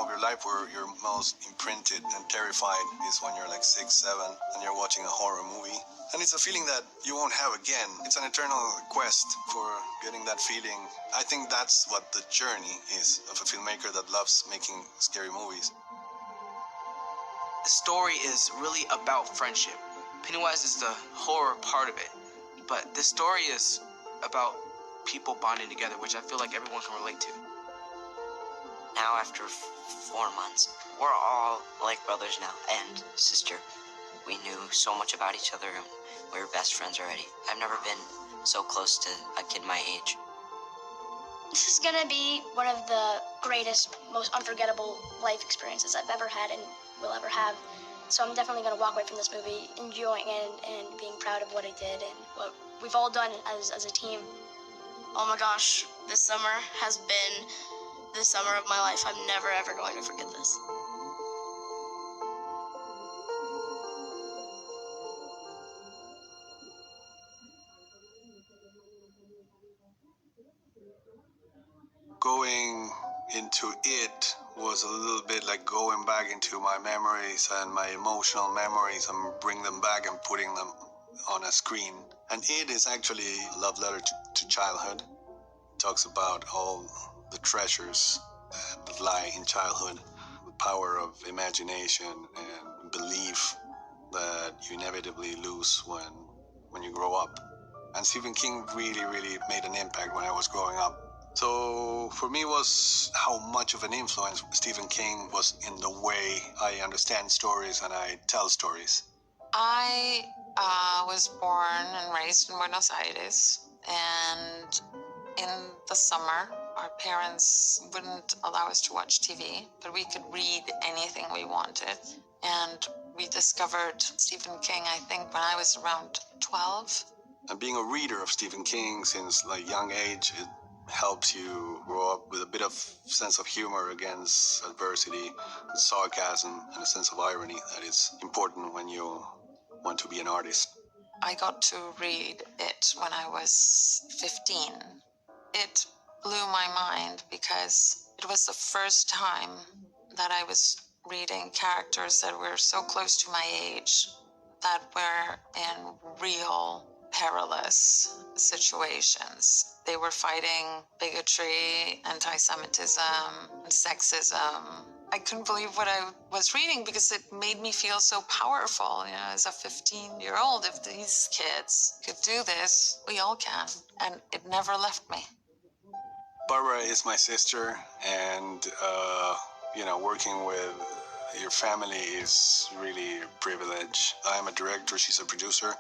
of your life where you're most imprinted and terrified is when you're like 6, 7, and you're watching a horror movie. And it's a feeling that you won't have again. It's an eternal quest for getting that feeling. I think that's what the journey is of a filmmaker that loves making scary movies. The story is really about friendship. Pennywise is the horror part of it, but the story is about people bonding together, which I feel like everyone can relate to. Now, after 4 months, we're all like brothers now, and sister. We knew so much about each other, and we were best friends already. I've never been so close to a kid my age. This is gonna be one of the greatest, most unforgettable life experiences I've ever had and will ever have. So I'm definitely gonna walk away from this movie enjoying it and being proud of what I did and what we've all done as a team. Oh my gosh, this summer has been the summer of my life. I'm never ever going to forget this. Going into it was a little bit like going back into my memories and my emotional memories and bring them back and putting them on a screen. And it is actually a love letter to childhood. It talks about all the treasures that lie in childhood, the power of imagination and belief that you inevitably lose when you grow up. And Stephen King really made an impact when I was growing up. So for me was how much of an influence Stephen King was in the way I understand stories and I tell stories. I was born and raised in Buenos Aires, and in the summer, our parents wouldn't allow us to watch TV, but we could read anything we wanted. And we discovered Stephen King, I think, when I was around 12. And being a reader of Stephen King since a young age, it helps you grow up with a bit of sense of humor against adversity, sarcasm, and a sense of irony that is important when you want to be an artist. I got to read it when I was 15. It blew my mind because it was the first time that I was reading characters that were so close to my age, that were in real perilous situations. They were fighting bigotry, anti-Semitism, and sexism. I couldn't believe what I was reading because it made me feel so powerful. You know, as a 15-year-old, if these kids could do this, we all can. And it never left me. Barbara is my sister, and working with your family is really a privilege. I'm a director, she's a producer,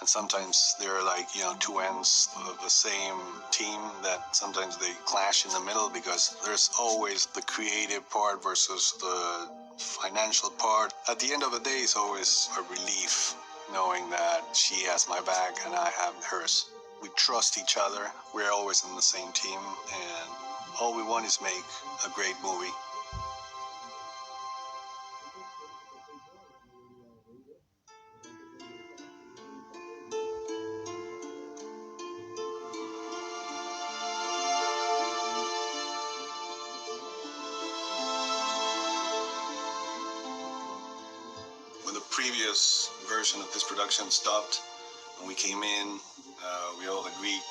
and sometimes they're like, two ends of the same team that sometimes they clash in the middle because there's always the creative part versus the financial part. At the end of the day, it's always a relief knowing that she has my back and I have hers. We trust each other, we're always in the same team, and all we want is make a great movie. When the previous version of this production stopped and we came in, we all agreed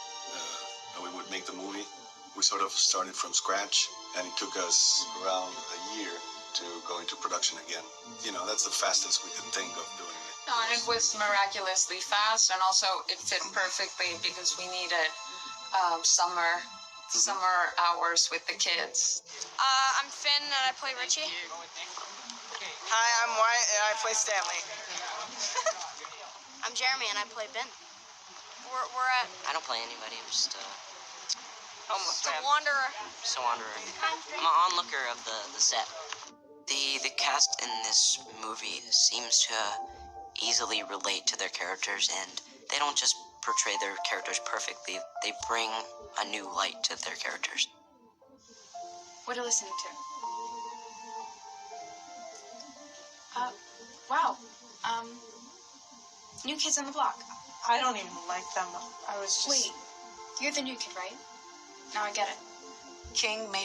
that we would make the movie. We sort of started from scratch, and it took us around a year to go into production again. That's the fastest we could think of doing it. No, and it was miraculously fast, and also it fit perfectly because we needed summer hours with the kids. I'm Finn and I play Richie. Hi, I'm Wyatt and I play Stanley. I'm Jeremy and I play Ben. I don't play anybody, I'm just Almost The fan. Wanderer. just a wanderer. I'm an onlooker of the set. The cast in this movie seems to easily relate to their characters, and they don't just portray their characters perfectly, they bring a new light to their characters. What are you listening to? Wow. New Kids on the Block. I don't even like them. I was just... Wait, you're the new kid, right? Now I get it. King made